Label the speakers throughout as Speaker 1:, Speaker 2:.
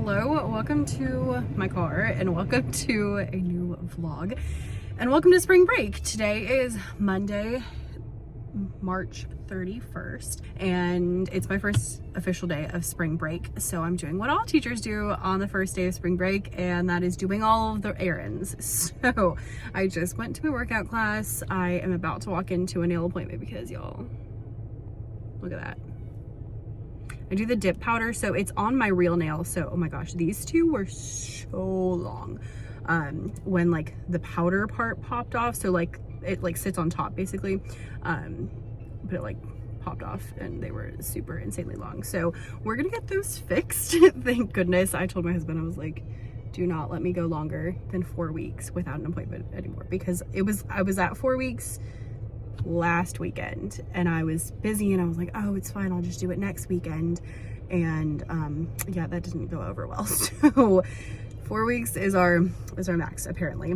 Speaker 1: Hello, welcome to my car and welcome to a new vlog and welcome to spring break. Today is Monday, March 31st, and it's my first official day of spring break. So I'm doing what all teachers do on the first day of spring break, and that is doing all of the errands. So I just went to my workout class. I am about to walk into a nail appointment because y'all, look at that. I do the dip powder, so it's on my real nail. So, oh my gosh, these two were so long. When like the powder part popped off, so like it like sits on top basically, but it like popped off and they were super insanely long. So we're gonna get those fixed. Thank goodness. I told my husband, I was like, do not let me go longer than 4 weeks without an appointment anymore, because I was at 4 weeks last weekend and I was busy and I was like, oh, it's fine, I'll just do it next weekend. And yeah, that didn't go over well. So 4 weeks is our max apparently.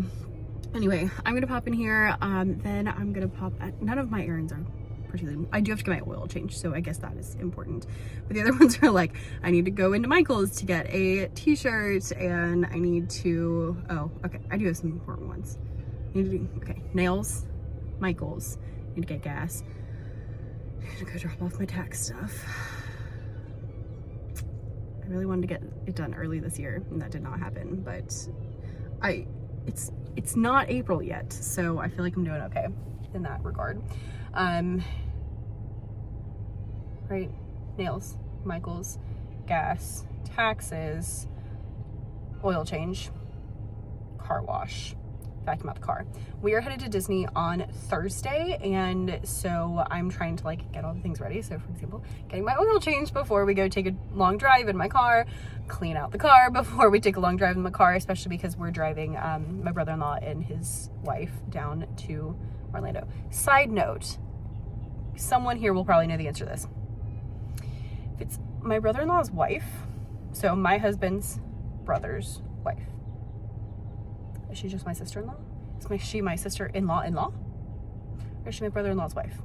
Speaker 1: Anyway, I'm gonna pop in here, then I'm gonna pop at, none of my errands are particularly, I do have to get my oil changed, so I guess that is important. But the other ones are like, I need to go into Michael's to get a t-shirt, and I need to, oh, okay, I do have some important ones. I need to do, okay, nails, Michael's, need to get gas, I need to go drop off my tax stuff. I really wanted to get it done early this year, and that did not happen, but it's not April yet, so I feel like I'm doing okay in that regard. Right, nails, Michael's, gas, taxes, oil change, car wash, vacuum out the car. We are headed to Disney on Thursday, and so I'm trying to like get all the things ready. So for example, getting my oil changed before we go take a long drive in my car, clean out the car before we take a long drive in the car, especially because we're driving my brother-in-law and his wife down to Orlando. Side note, someone here will probably know the answer to this. If it's my brother-in-law's wife, so my husband's brother's wife, is she just my sister-in-law? Is she my sister-in-law, or is she my brother-in-law's wife?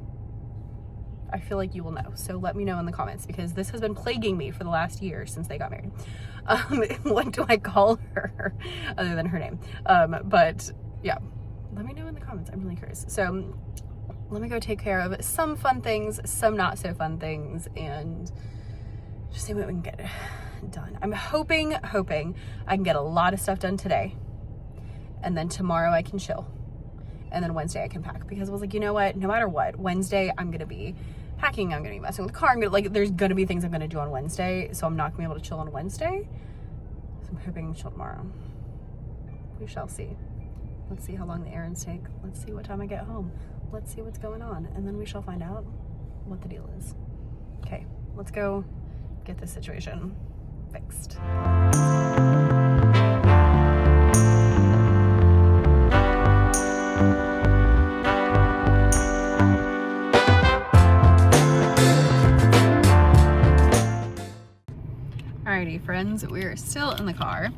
Speaker 1: I feel like you will know, so let me know in the comments, because this has been plaguing me for the last year since they got married. What do I call her other than her name? But yeah, let me know in the comments. I'm really curious. So let me go take care of some fun things, some not so fun things, and just see what we can get done. I'm hoping I can get a lot of stuff done today, and then tomorrow I can chill, and then Wednesday I can pack, because I was like, you know what, no matter what, Wednesday I'm gonna be packing, I'm gonna be messing with the car, I'm gonna, like, there's gonna be things I'm gonna do on Wednesday, so I'm not gonna be able to chill on Wednesday. So I'm hoping to chill tomorrow. We shall see. Let's see how long the errands take. Let's see what time I get home. Let's see what's going on, and then we shall find out what the deal is. Okay, let's go get this situation fixed. Alrighty, friends, we're still in the car.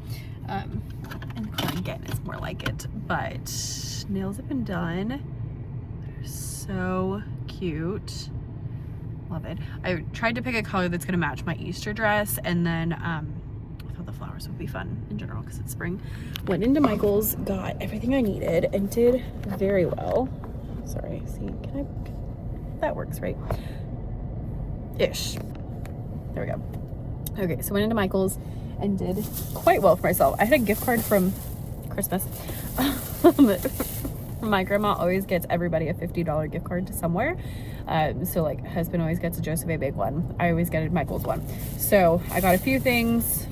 Speaker 1: In the car again, it's more like it, but nails have been done. They're so cute. Love it. I tried to pick a color that's gonna match my Easter dress, and then I thought the flowers would be fun in general because it's spring. Went into Michael's, got everything I needed, and did very well. Sorry, see, that works, right? Ish. There we go. Okay, so went into Michael's and did quite well for myself. I had a gift card from Christmas. My grandma always gets everybody a $50 gift card to somewhere. So like husband always gets a Joseph A. Big one. I always get a Michael's one. So I got a few things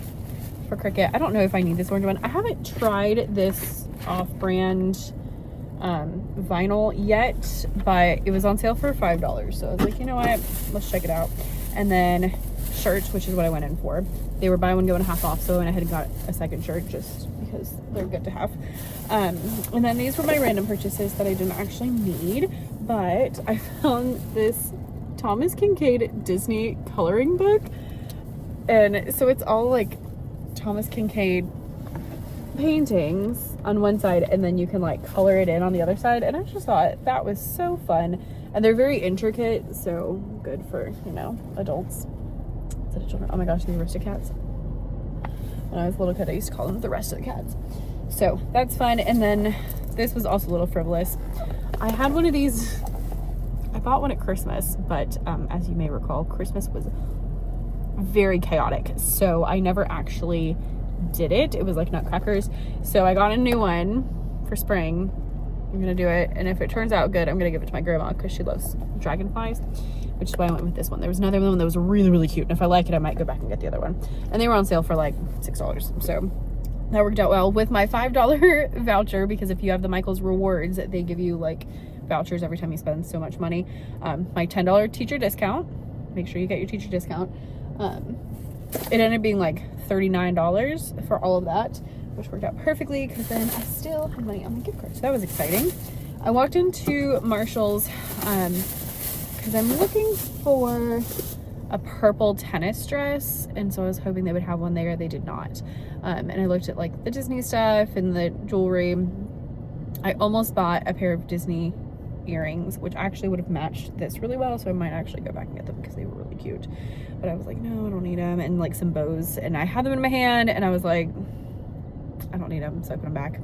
Speaker 1: for Cricket. I don't know if I need this orange one. I haven't tried this off-brand vinyl yet, but it was on sale for $5. So I was like, you know what? Let's check it out. And then shirts, which is what I went in for. They were buy one, go and half off, so I went ahead and got a second shirt just because they're good to have. And then these were my random purchases that I didn't actually need, but I found this Thomas Kincaid Disney coloring book, and so it's all like Thomas Kincaid paintings on one side, and then you can like color it in on the other side, and I just thought that was so fun. And they're very intricate, so good for, you know, adults instead of children. Oh my gosh, the Aristocats. When I was a little kid, I used to call them the rest of the cats. So that's fun. And then this was also a little frivolous. I had one of these, I bought one at Christmas, but as you may recall, Christmas was very chaotic. So I never actually did it. It was like nutcrackers. So I got a new one for spring. I'm gonna do it, and if it turns out good, I'm gonna give it to my grandma because she loves dragonflies, which is why I went with this one. There was another one that was really, really cute, and if I like it, I might go back and get the other one. And they were on sale for like $6, so that worked out well with my $5 voucher, because if you have the Michaels rewards, they give you like vouchers every time you spend so much money. My $10 teacher discount, make sure you get your teacher discount. It ended up being like $39 for all of that, which worked out perfectly because then I still had money on my gift card. So that was exciting. I walked into Marshall's because I'm looking for a purple tennis dress, and so I was hoping they would have one there. They did not. And I looked at like the Disney stuff and the jewelry. I almost bought a pair of Disney earrings, which actually would have matched this really well, so I might actually go back and get them because they were really cute. But I was like, no, I don't need them. And like some bows, and I had them in my hand, and I was like, I don't need them, so I put them back.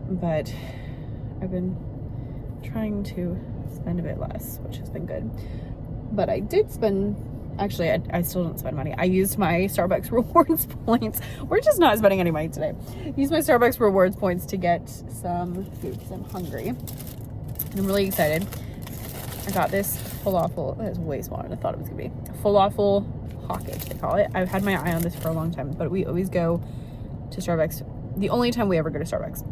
Speaker 1: But I've been trying to spend a bit less, which has been good. But I did spend, actually, I still didn't spend money. I used my Starbucks rewards points. We're just not spending any money today. Used my Starbucks rewards points to get some food because I'm hungry. And I'm really excited. I got this falafel. That is way smaller than I thought it was gonna be. Falafel pocket, they call it. I've had my eye on this for a long time, but we always go to Starbucks. The only time we ever go to Starbucks,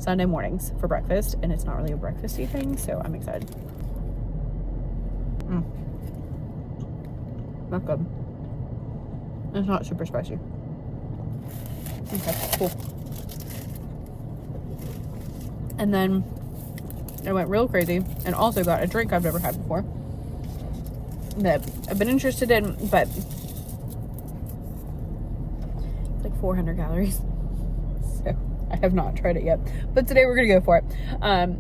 Speaker 1: Sunday mornings for breakfast, and it's not really a breakfasty thing, so I'm excited. Not good. It's not super spicy. Okay, cool. And then I went real crazy and also got a drink I've never had before that I've been interested in, but it's like 400 calories. So I have not tried it yet, but today we're gonna go for it.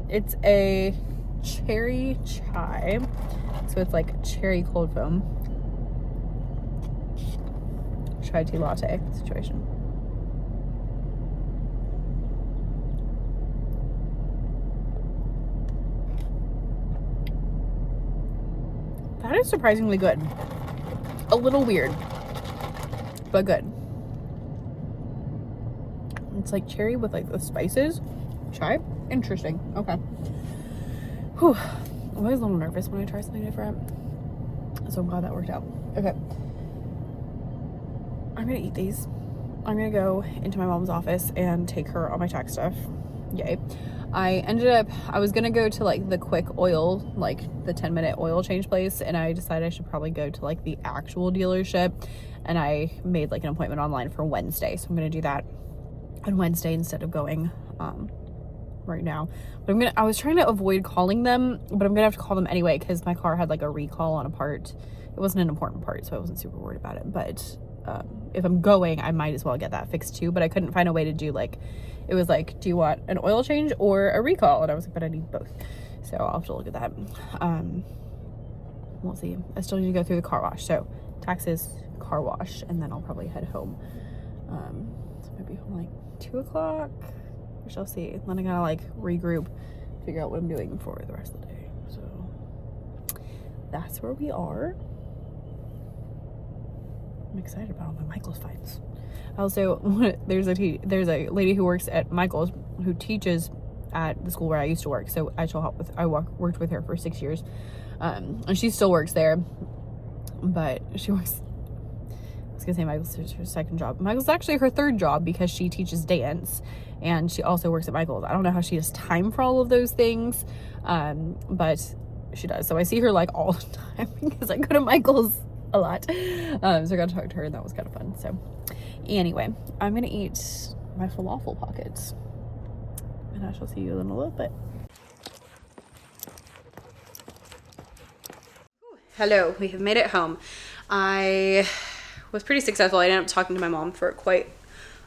Speaker 1: It's a cherry chai, so it's like cherry cold foam chai tea latte situation. That is surprisingly good. A little weird, but good. It's like cherry with like the spices. Chai? Interesting. Okay. Whew. I'm always a little nervous when I try something different, so I'm glad that worked out. Okay. I'm gonna eat these. I'm gonna go into my mom's office and take her all my tax stuff. Yay. I was gonna go to like the quick oil, like the 10-minute oil change place, and I decided I should probably go to like the actual dealership, and I made like an appointment online for Wednesday, so I'm gonna do that on Wednesday instead of going right now. But I was trying to avoid calling them, but I'm gonna have to call them anyway because my car had like a recall on a part. It wasn't an important part, so I wasn't super worried about it, but if I'm going, I might as well get that fixed too. But I couldn't find a way to do like, it was like, do you want an oil change or a recall? And I was like, but I need both, so I'll have to look at that. We'll see. I still need to go through the car wash, so taxes, car wash, and then I'll probably head home. So maybe home like 2 o'clock. We shall see. Then I gotta like regroup, figure out what I'm doing for the rest of the day. So that's where we are. I'm excited about all my Michaels finds. Also, there's a lady who works at Michaels who teaches at the school where I used to work. So I worked with her for 6 years, and she still works there. But she works. I was gonna say Michaels is her second job. Michaels is actually her third job because she teaches dance, and she also works at Michaels. I don't know how she has time for all of those things, but she does. So I see her like all the time because I go to Michaels a lot. So I got to talk to her, and that was kind of fun. So anyway, I'm gonna eat my falafel pockets, and I shall see you in a little bit. Hello, we have made it home. I was pretty successful. I ended up talking to my mom for quite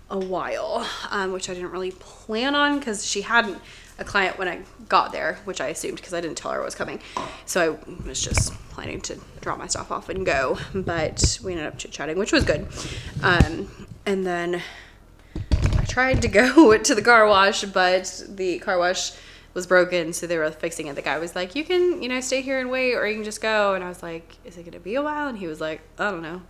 Speaker 1: a while, which I didn't really plan on because she had a client when I got there, which I assumed because I didn't tell her I was coming. So I was just planning to drop my stuff off and go, but we ended up chit-chatting, which was good. And then I tried to go to the car wash, but the car wash was broken, so they were fixing it. The guy was like, you can, you know, stay here and wait, or you can just go. And I was like, is it gonna be a while? And he was like, I don't know.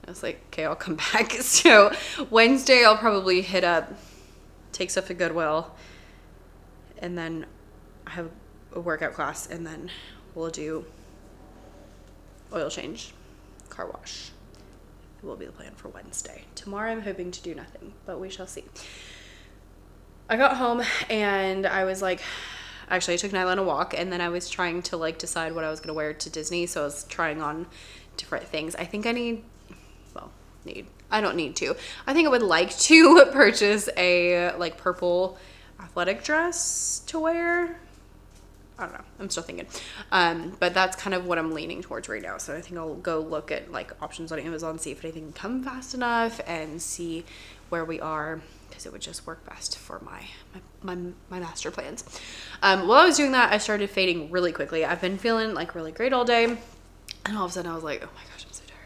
Speaker 1: I was like, okay, I'll come back. So Wednesday I'll probably hit up, take stuff to Goodwill, and then I have a workout class, and then we'll do oil change, car wash. It will be the plan for Wednesday. Tomorrow I'm hoping to do nothing, but we shall see. I got home and I was like, actually I took Nyla on a walk, and then I was trying to like decide what I was going to wear to Disney. So I was trying on different things. I think I I don't need to. I think I would like to purchase a like purple athletic dress to wear. I don't know. I'm still thinking. But that's kind of what I'm leaning towards right now. So I think I'll go look at like options on Amazon, see if anything can come fast enough, and see where we are, because it would just work best for my master plans. While I was doing that, I started fading really quickly. I've been feeling like really great all day, and all of a sudden I was like, oh my gosh, I'm so tired.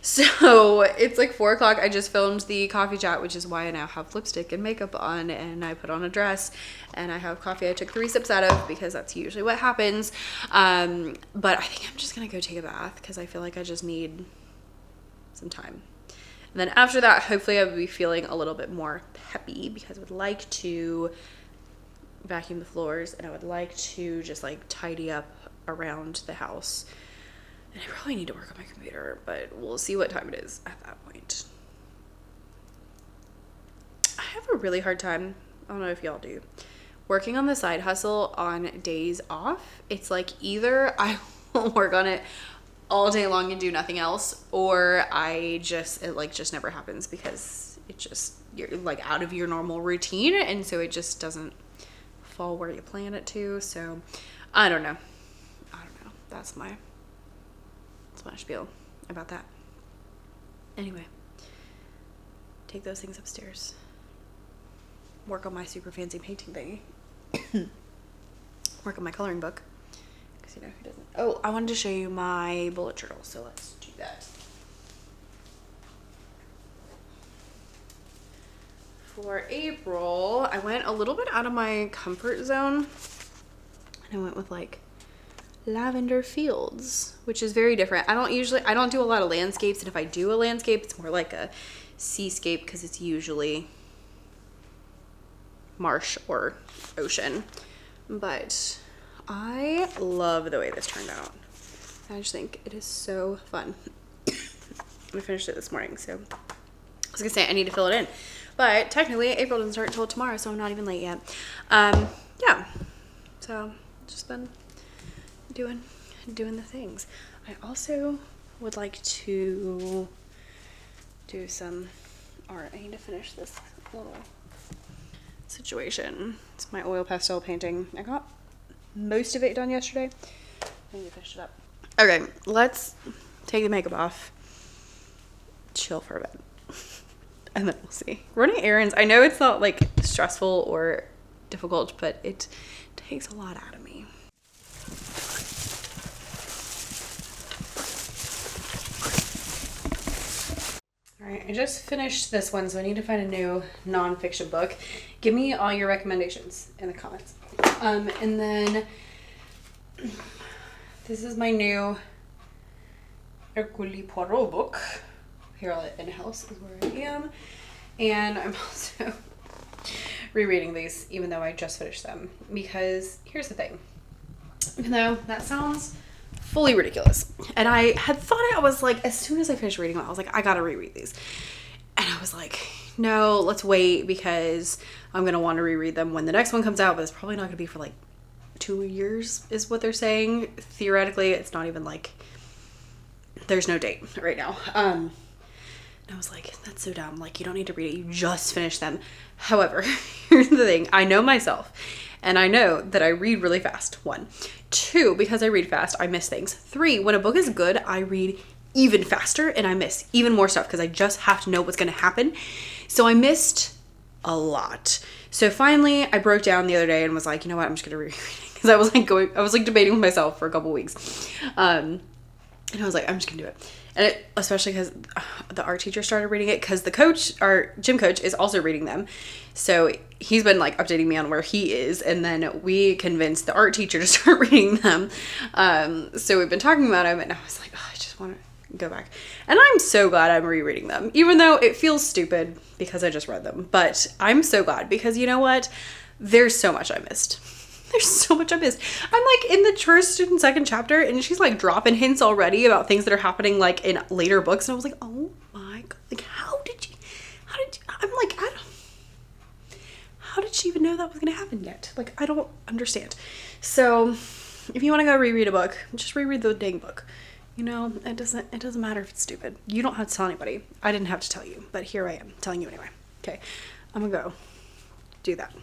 Speaker 1: So it's like 4 o'clock. I just filmed the coffee chat, which is why I now have lipstick and makeup on, and I put on a dress, and I have coffee I took 3 sips out of, because that's usually what happens. But I think I'm just gonna go take a bath, because I feel like I just need some time. And then after that, hopefully I will be feeling a little bit more peppy, because I would like to vacuum the floors, and I would like to just like tidy up around the house. And I probably need to work on my computer, but we'll see what time it is at that point. I have a really hard time, I don't know if y'all do, working on the side hustle on days off. It's like either I will work on it all day long and do nothing else, or it just never happens, because it just, you're like out of your normal routine, and so it just doesn't fall where you plan it to. So I don't know. That's my spiel about that. Anyway, take those things upstairs, work on my super fancy painting thingy, work on my coloring book, because you know who doesn't. Oh, I wanted to show you my bullet journal, so let's do that. For April, I went a little bit out of my comfort zone, and I went with like lavender fields, which is very different. I don't do a lot of landscapes, and if I do a landscape, it's more like a seascape, because it's usually marsh or ocean. But I love the way this turned out. I just think it is so fun. We finished it this morning, so I was gonna say I need to fill it in, but technically April doesn't start until tomorrow, so I'm not even late yet. Yeah, so just been doing the things. I also would like to do some art. I need to finish this little situation. It's my oil pastel painting. I got most of it done yesterday. I need to finish it up. Okay, let's take the makeup off, chill for a bit, and then we'll see. Running errands, I know it's not like stressful or difficult, but it takes a lot out of me. All right, I just finished this one, so I need to find a new nonfiction book. Give me all your recommendations in the comments. And then this is my new Hercule Poirot book. Here in house is where I am. And I'm also rereading these, even though I just finished them. Because here's the thing. Even though that sounds fully ridiculous, and I had thought it, I was like, as soon as I finished reading them, I was like, I gotta reread these. And I was like, no, let's wait, because I'm gonna want to reread them when the next one comes out, but it's probably not gonna be for like 2 years is what they're saying. Theoretically, it's not even like, there's no date right now. And I was like, that's so dumb. Like, you don't need to read it. You just finished them. However, here's the thing. I know myself, and I know that I read really fast. 1. 2, because I read fast, I miss things. 3, when a book is good, I read even faster, and I miss even more stuff, because I just have to know what's going to happen. So I missed a lot. So finally, I broke down the other day and was like, you know what? I'm just going to reread it, because I was like debating with myself for a couple weeks. And I was like, I'm just going to do it.
Speaker 2: And especially because the art teacher started reading it, because the coach, our gym coach, is also reading them. So he's been like updating me on where he is. And then we convinced the art teacher to start reading them. So we've been talking about them, and I was like, oh, I just want to go back. And I'm so glad I'm rereading them, even though it feels stupid because I just read them. But I'm so glad, because you know what? There's so much I missed. There's so much I missed. I'm like in the first and second chapter, and she's like dropping hints already about things that are happening like in later books. And I was like, oh my God, like how did you, I'm like, how did she even know that was going to happen yet? Like, I don't understand. So if you want to go reread a book, just reread the dang book. You know, it doesn't matter if it's stupid. You don't have to tell anybody. I didn't have to tell you, but here I am telling you anyway. Okay, I'm gonna go do that.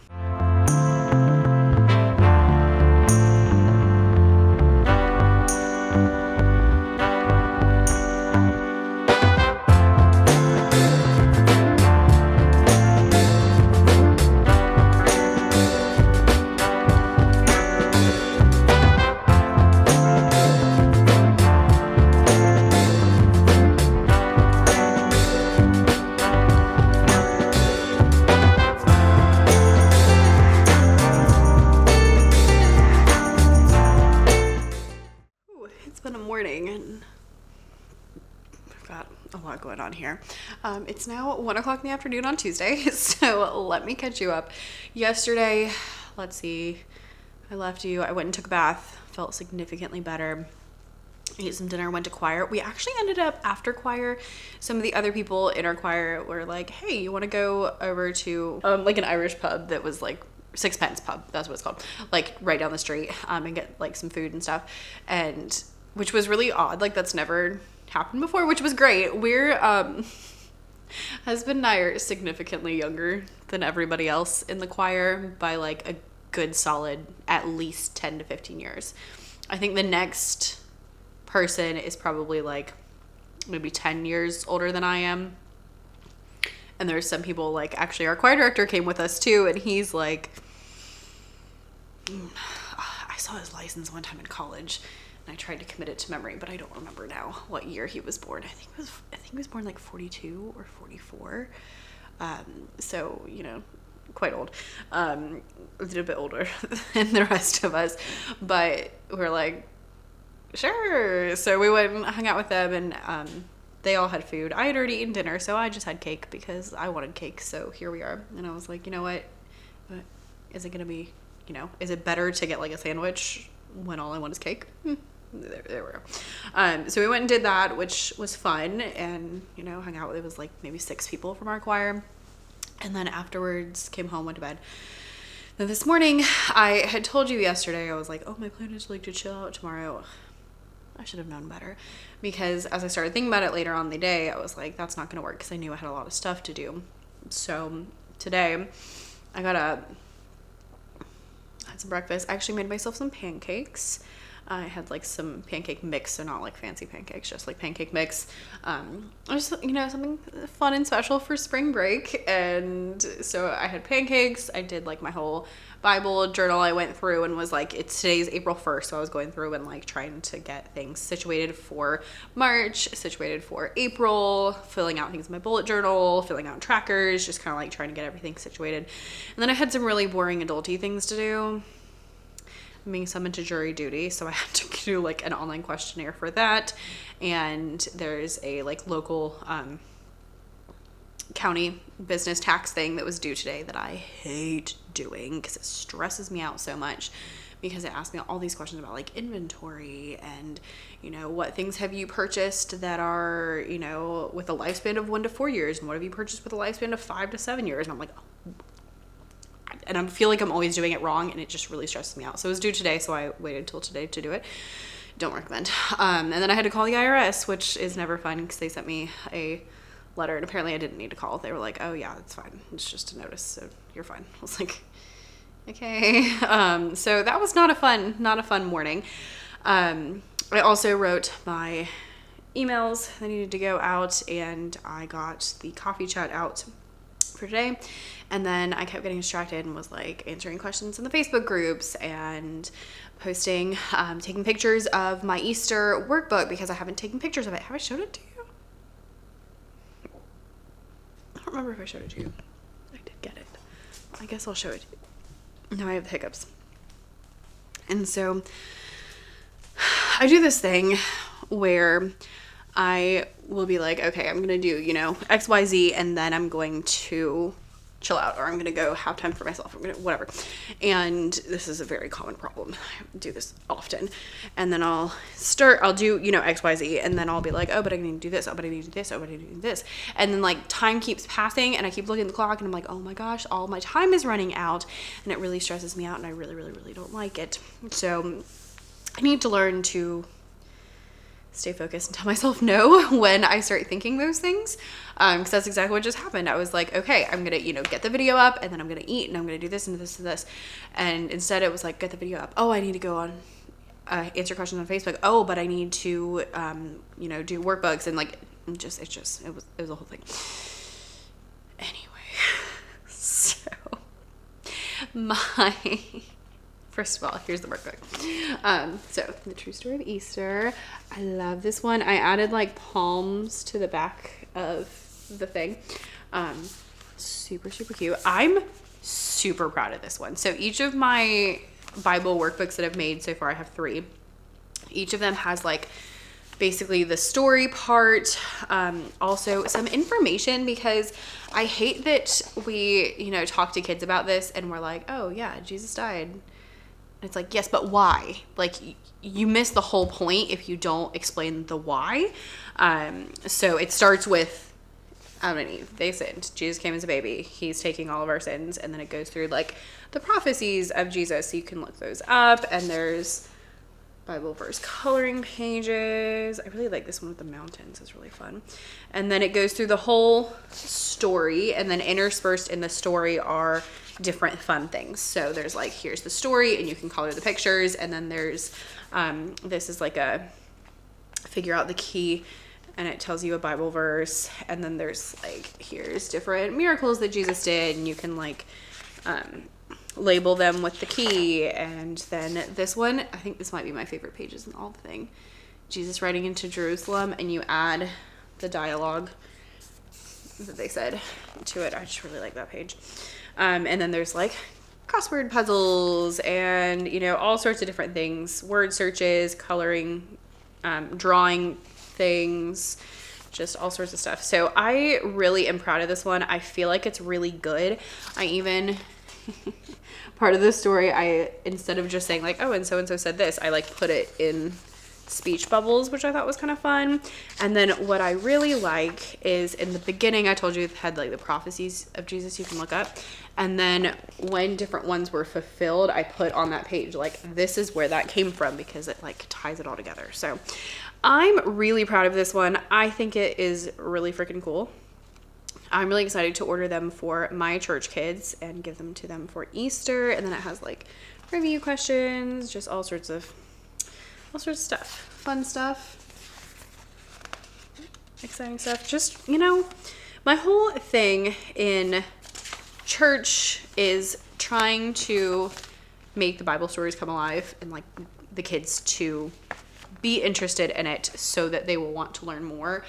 Speaker 2: Going on here. It's now 1 o'clock in the afternoon on Tuesday, so let me catch you up. Yesterday, let's see, I left you, I went and took a bath, felt significantly better, ate some dinner, went to choir. We actually ended up after choir, some of the other people in our choir were like, hey, you want to go over to like an Irish pub that was like Sixpence pub, that's what it's called, like right down the street, and get like some food and stuff, and which was really odd, like that's never happened before, which was great. We're husband and I are significantly younger than everybody else in the choir by like a good solid at least 10 to 15 years. I think the next person is probably like maybe 10 years older than I am. And there's some people, like actually our choir director came with us too, and he's like, I saw his license one time in college and I tried to commit it to memory, but I don't remember now what year he was born. I think he was born like 42 or 44. So, you know, quite old. A little bit older than the rest of us. But we're like, sure. So we went and hung out with them, and they all had food. I had already eaten dinner, so I just had cake because I wanted cake. So here we are. And I was like, you know what? Is it going to be, you know, is it better to get like a sandwich when all I want is cake? There we go. So we went and did that, which was fun, and you know, hung out. It was like maybe 6 people from our choir, and then afterwards came home, went to bed. Then this morning, I had told you yesterday, I was like, oh, my plan is like to chill out tomorrow. I should have known better, because as I started thinking about it later on in the day, I was like, that's not going to work, because I knew I had a lot of stuff to do. So today I got up, had some breakfast. I actually made myself some pancakes. I had like some pancake mix, so not like fancy pancakes, just like pancake mix. Just, you know, something fun and special for spring break. And so I had pancakes. I did like my whole Bible journal. I went through and was like, today's April 1st. So I was going through and like trying to get things situated for March, situated for April, filling out things in my bullet journal, filling out trackers, just kind of like trying to get everything situated. And then I had some really boring adulty things to do. I'm being summoned to jury duty, so I had to do like an online questionnaire for that. And there's a like local county business tax thing that was due today that I hate doing because it stresses me out so much, because it asks me all these questions about like inventory and, you know, what things have you purchased that are, you know, with a lifespan of 1 to 4 years, and what have you purchased with a lifespan of 5 to 7 years. And I'm like, and I feel like I'm always doing it wrong, and it just really stresses me out. So it was due today, so I waited till today to do it. Don't recommend. And then I had to call the IRS, which is never fun because they sent me a letter, and apparently I didn't need to call. They were like, oh yeah, it's fine. It's just a notice, so you're fine. I was like, okay. So that was not a fun morning. I also wrote my emails that needed to go out, and I got the coffee chat out for for today. And then I kept getting distracted and was like answering questions in the Facebook groups and posting, taking pictures of my Easter workbook because I haven't taken pictures of it. Have I showed it to you? I don't remember if I showed it to you. I did get it. I guess I'll show it to you. Now I have the hiccups. And so I do this thing where I will be like, okay, I'm going to do, X, Y, Z, and then I'm going to chill out, or I'm going to go have time for myself, whatever. And this is a very common problem. I do this often. And then I'll do, X, Y, Z, and then I'll be like, oh, but I need to do this. Oh, but I need to do this. Oh, but I need to do this. And then like time keeps passing and I keep looking at the clock and I'm like, oh my gosh, all my time is running out, and it really stresses me out and I really, really, really don't like it. So I need to learn to stay focused and tell myself no when I start thinking those things, because that's exactly what just happened. I was like, okay, I'm gonna get the video up, and then I'm gonna eat, and I'm gonna do this and this and this, and instead it was like, get the video up, oh, I need to go on answer questions on Facebook, oh, but I need to do workbooks, and like it was a whole thing. Anyway, so first of all, here's the workbook. So the true story of Easter. I love this one. I added like palms to the back of the thing. Super, super cute. I'm super proud of this one. So each of my Bible workbooks that I've made so far, I have 3. Each of them has like basically the story part, also some information, because I hate that we, talk to kids about this and we're like, oh yeah, Jesus died. It's like, yes, but why? Like, you miss the whole point if you don't explain the why. So it starts with Adam and Eve. They sinned. Jesus came as a baby. He's taking all of our sins. And then it goes through like the prophecies of Jesus. So you can look those up. And there's Bible verse coloring pages. I really like this one with the mountains. It's really fun. And then it goes through the whole story, and then interspersed in the story are different fun things. So there's like, here's the story, and you can color the pictures, and then there's this is like a figure out the key, and it tells you a Bible verse, and then there's like, here's different miracles that Jesus did, and you can like label them with the key. And then this one, I think this might be my favorite pages in all the thing, Jesus riding into Jerusalem, and you add the dialogue that they said to it. I just really like that page. And then there's like crossword puzzles and, all sorts of different things, word searches, coloring, drawing things, just all sorts of stuff. So I really am proud of this one. I feel like it's really good. I even part of the story, instead of just saying like, oh, and so said this, I like put it in speech bubbles, which I thought was kind of fun. And then what I really like is, in the beginning, I told you it had like the prophecies of Jesus you can look up. And then when different ones were fulfilled, I put on that page, like, this is where that came from, because it like ties it all together. So I'm really proud of this one. I think it is really freaking cool. I'm really excited to order them for my church kids and give them to them for Easter. And then it has like review questions, just all sorts of stuff, fun stuff, exciting stuff. Just, my whole thing in church is trying to make the Bible stories come alive and like the kids to be interested in it so that they will want to learn more,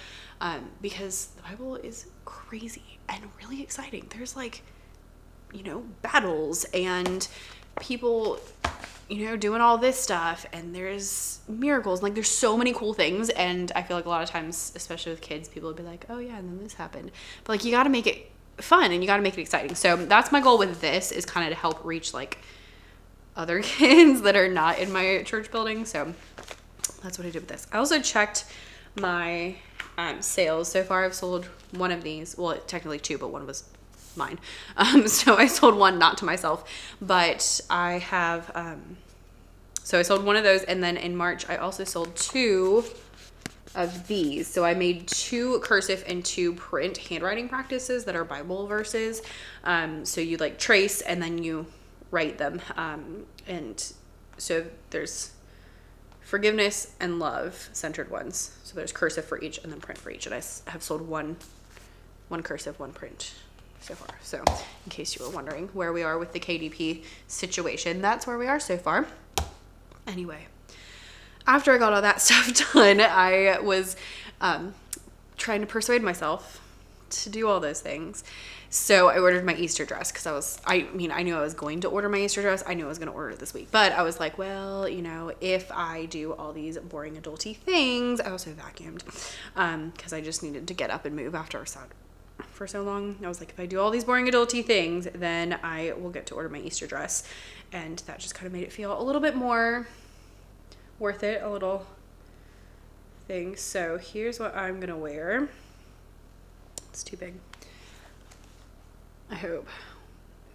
Speaker 2: because the Bible is crazy and really exciting. There's like, battles and people doing all this stuff, and there's miracles, like there's so many cool things. And I feel like a lot of times, especially with kids, people will be like, oh yeah, and then this happened, but like you got to make it fun and you got to make it exciting. So that's my goal with this, is kind of to help reach like other kids that are not in my church building. So that's what I did with this. I also checked my sales. So far I've sold one of these, well, technically 2, but one was mine. So I sold one, not to myself, but I have, so I sold one of those. And then in March, I also sold 2 of these. So I made 2 cursive and 2 print handwriting practices that are Bible verses. So you like trace and then you write them. And so there's forgiveness and love centered ones. So there's cursive for each and then print for each. And I have sold one cursive, 1 print so far. So in case you were wondering where we are with the KDP situation, that's where we are so far. Anyway, after I got all that stuff done, I was trying to persuade myself to do all those things. So I ordered my Easter dress because I knew I was going to order my Easter dress. I knew I was going to order it this week. But I was like, well, if I do all these boring adulty things, I also vacuumed because I just needed to get up and move after I sat for so long. I was like, if I do all these boring adulty things, then I will get to order my Easter dress. And that just kind of made it feel a little bit more worth it, a little thing. So here's what I'm going to wear. It's too big. I hope,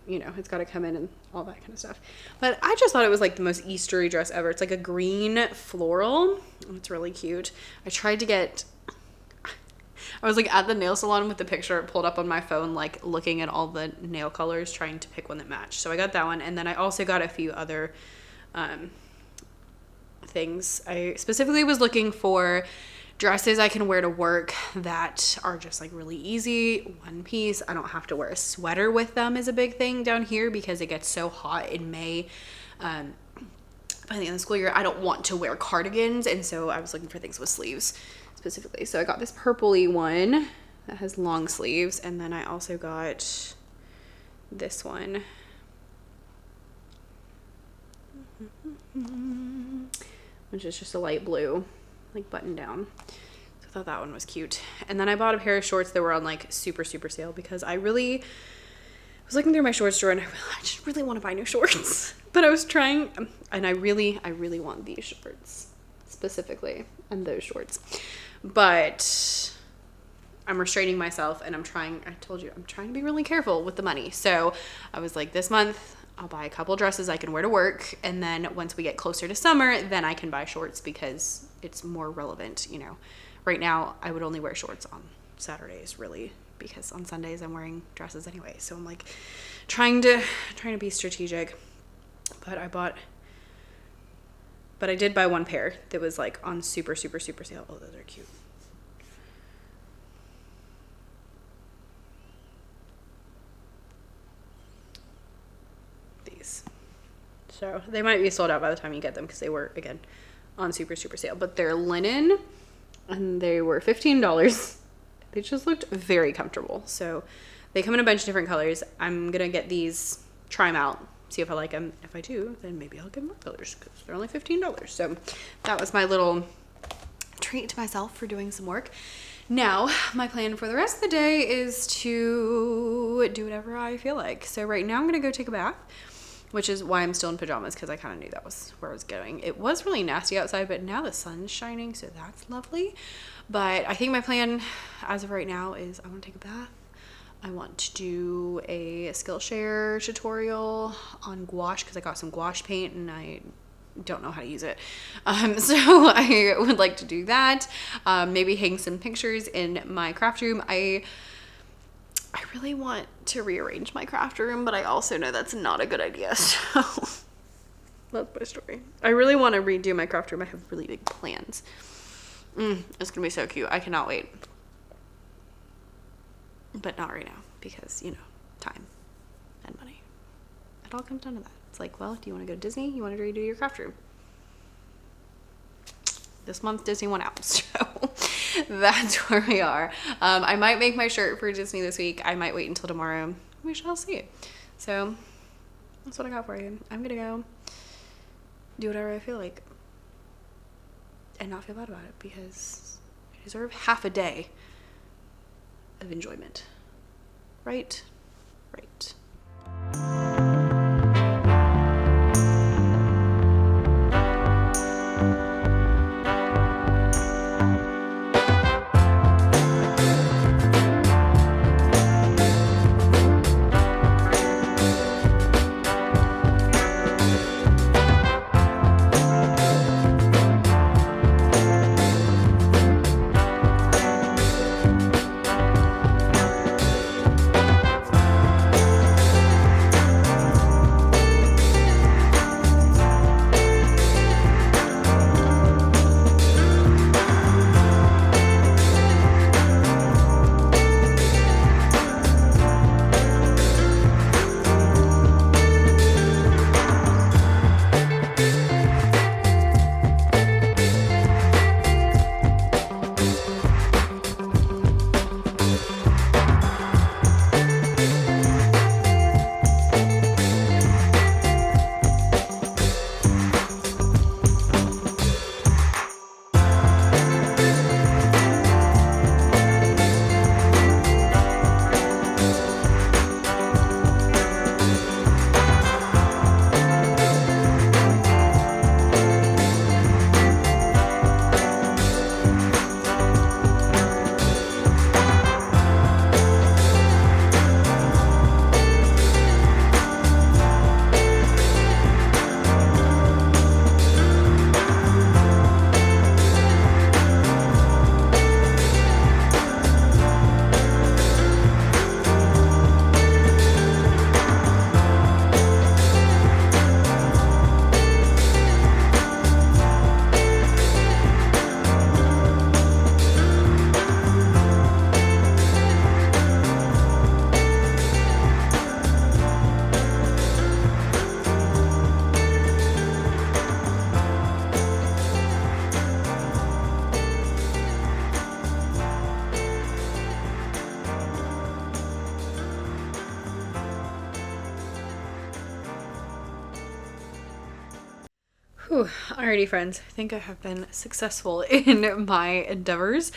Speaker 2: it's got to come in and all that kind of stuff. But I just thought it was like the most Eastery dress ever. It's like a green floral. And it's really cute. I was like at the nail salon with the picture pulled up on my phone, like looking at all the nail colors, trying to pick one that matched. So I got that one. And then I also got a few other things. I specifically was looking for dresses I can wear to work that are just like really easy, one piece. I don't have to wear a sweater with them is a big thing down here because it gets so hot in May. By the end of the school year, I don't want to wear cardigans, and so I was looking for things with sleeves specifically. So I got this purpley one that has long sleeves, and then I also got this one. Which is just a light blue, like button down. So I thought that one was cute. And then I bought a pair of shorts that were on like super sale because I was looking through my shorts drawer and I just really want to buy new shorts. But I was trying, and I really want these shorts specifically and those shorts. But I'm restraining myself and I told you, I'm trying to be really careful with the money. So I was like, this month I'll buy a couple dresses I can wear to work, and then once we get closer to summer, then I can buy shorts because it's more relevant, Right now, I would only wear shorts on Saturdays, really, because on Sundays I'm wearing dresses anyway. So I'm like trying to be strategic. But I did buy one pair that was like on super sale. Oh, those are cute. So they might be sold out by the time you get them because they were, again, on super sale. But they're linen and they were $15. They just looked very comfortable. So they come in a bunch of different colors. I'm going to get these, try them out, see if I like them. If I do, then maybe I'll get more colors because they're only $15. So that was my little treat to myself for doing some work. Now, my plan for the rest of the day is to do whatever I feel like. So right now I'm going to go take a bath, which is why I'm still in pajamas because I kind of knew that was where I was going. It was really nasty outside, but now the sun's shining, so that's lovely. But I think my plan as of right now is I want to take a bath. I want to do a Skillshare tutorial on gouache because I got some gouache paint and I don't know how to use it. So I would like to do that. Maybe hang some pictures in my craft room. I really want to rearrange my craft room, but I also know that's not a good idea. So that's my story. I really want to redo my craft room. I have really big plans. It's going to be so cute. I cannot wait. But not right now because, time and money. It all comes down to that. It's like, well, do you want to go to Disney? You want to redo your craft room? This month Disney went out, so that's where we are. I might make my shirt for Disney this week. I might wait until tomorrow. We shall see. So that's what I got for you. I'm gonna go do whatever I feel like and not feel bad about it because I deserve half a day of enjoyment. Right? Right. Whew. Alrighty, friends. I think I have been successful in my endeavors.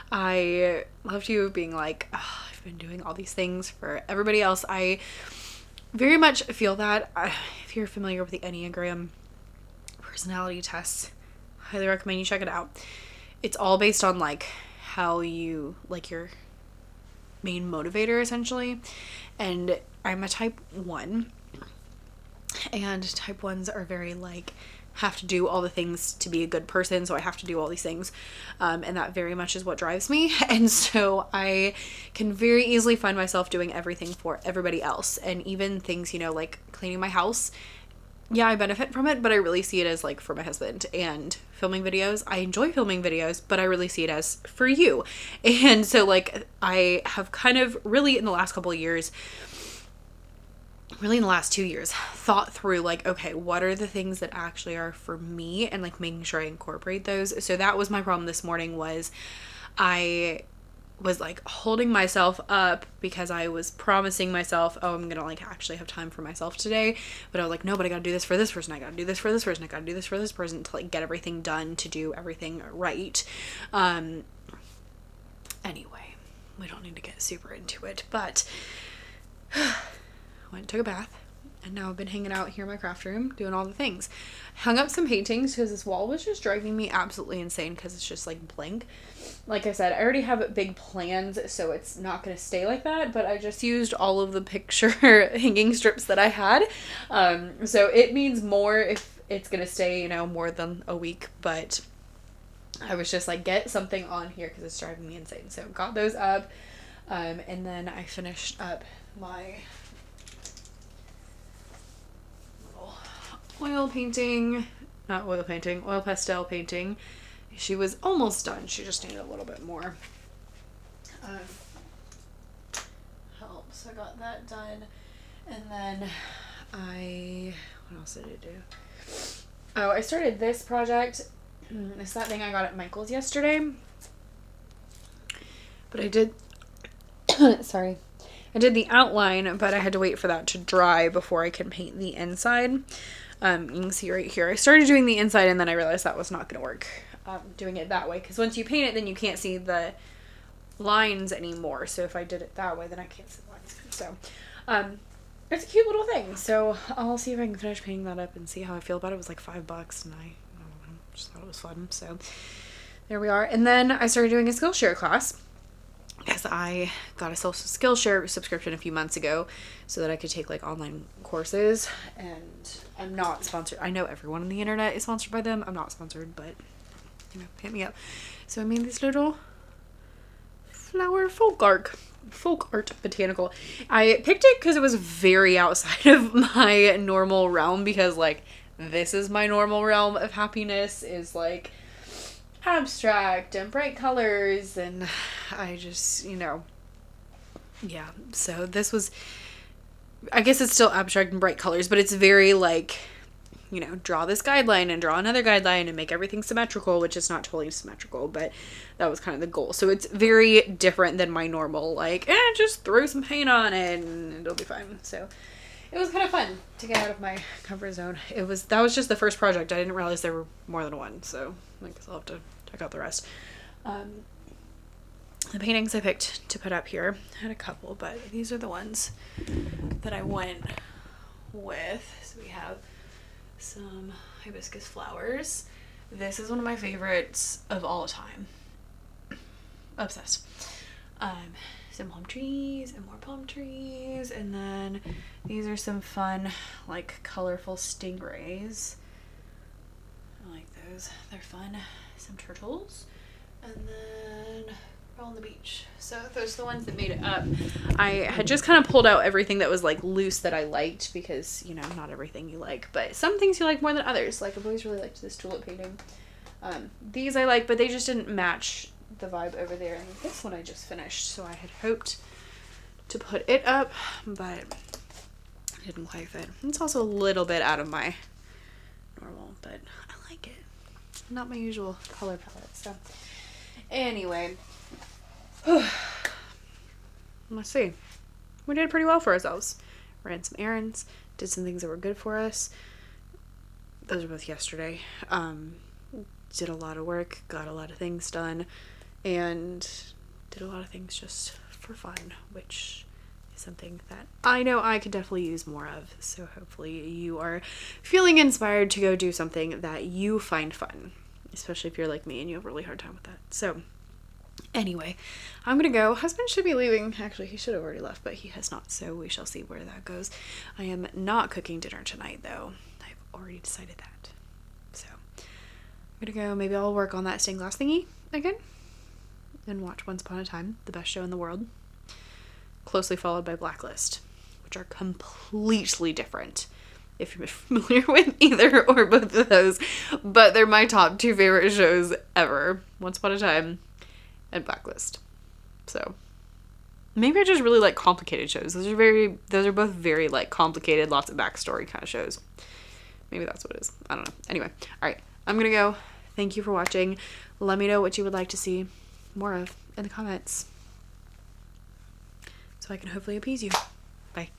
Speaker 2: I loved you being like, oh, I've been doing all these things for everybody else. I very much feel that. If you're familiar with the Enneagram personality tests, highly recommend you check it out. It's all based on like how you, like your main motivator essentially. And I'm a type 1. And type 1s are very like, have to do all the things to be a good person, so I have to do all these things, and that very much is what drives me. And so I can very easily find myself doing everything for everybody else, and even things, you know, like cleaning my house. Yeah, I benefit from it, but I really see it as like for my husband. And filming videos, I enjoy filming videos, but I really see it as for you. And so like I have kind of really in the last couple of years, really in the last 2 years, thought through like, okay, what are the things that actually are for me, and like making sure I incorporate those. So that was my problem this morning, was I was like holding myself up because I was promising myself, oh, I'm gonna like actually have time for myself today, but I was like, no, but I gotta do this for this person, I gotta do this for this person, I gotta do this for this person, to like get everything done, to do everything right. Anyway, we don't need to get super into it, but went and took a bath, and now I've been hanging out here in my craft room doing all the things. Hung up some paintings because this wall was just driving me absolutely insane because it's just like blank. Like I said, I already have big plans, so it's not going to stay like that, but I just used all of the picture hanging strips that I had. So it means more if it's going to stay, you know, more than a week, but I was just like, get something on here because it's driving me insane. So got those up, and then I finished up my oil pastel painting. She was almost done. She just needed a little bit more help. So I got that done. And then what else did I do? Oh, I started this project. It's that thing I got at Michael's yesterday. But I did, sorry. I did the outline, but I had to wait for that to dry before I can paint the inside. You can see right here, I started doing the inside and then I realized that was not going to work, doing it that way. Because once you paint it, then you can't see the lines anymore. So if I did it that way, then I can't see the lines. So, it's a cute little thing. So I'll see if I can finish painting that up and see how I feel about it. It was like $5 and I just thought it was fun. So there we are. And then I started doing a Skillshare class, because I got a Skillshare subscription a few months ago so that I could take like online courses, and I'm not sponsored. I know everyone on the internet is sponsored by them. I'm not sponsored, but you know, hit me up. So I made this little flower folk art botanical. I picked it because it was very outside of my normal realm, because like this is my normal realm of happiness, is like abstract and bright colors, and I just, you know, yeah. So this was, I guess it's still abstract and bright colors, but it's very like, you know, draw this guideline and draw another guideline and make everything symmetrical, which is not totally symmetrical, but that was kind of the goal. So it's very different than my normal, like, just throw some paint on it and it'll be fine. So it was kind of fun to get out of my comfort zone. That was just the first project. I didn't realize there were more than one, so I guess I'll have to check out the rest. The paintings I picked to put up here, I had a couple, but these are the ones that I went with. So we have some hibiscus flowers. This is one of my favorites of all time. Obsessed. Some palm trees and more palm trees, and then these are some fun, like, colorful stingrays. I like those. They're fun. Some turtles, and then we're on the beach. So those are the ones that made it up. I had just kind of pulled out everything that was like loose that I liked, because, you know, not everything you like, but some things you like more than others. Like, I've always really liked this tulip painting. These I like, but they just didn't match the vibe over there. And this one I just finished, so I had hoped to put it up, but it didn't quite fit. It's also a little bit out of my normal, but I like it. Not my usual color palette. So anyway, let's see. We did pretty well for ourselves. Ran some errands, did some things that were good for us, those are both yesterday. Did a lot of work, got a lot of things done, and did a lot of things just for fun, which is something that I know I could definitely use more of. So hopefully you are feeling inspired to go do something that you find fun, especially if you're like me and you have a really hard time with that. So anyway, I'm gonna go. Husband should be leaving. Actually, he should have already left, but he has not, so we shall see where that goes. I am not cooking dinner tonight, though. I've already decided that. So I'm gonna go. Maybe I'll work on that stained glass thingy again and watch Once Upon a Time, the best show in the world, closely followed by Blacklist, which are completely different if you're familiar with either or both of those, but they're my top 2 favorite shows ever. Once Upon a Time and Blacklist. So maybe I just really like complicated shows. Those are both very like complicated, lots of backstory kind of shows. Maybe that's what it is. I don't know. Anyway, all right, I'm gonna go. Thank you for watching. Let me know what you would like to see more of in the comments, so I can hopefully appease you. Bye.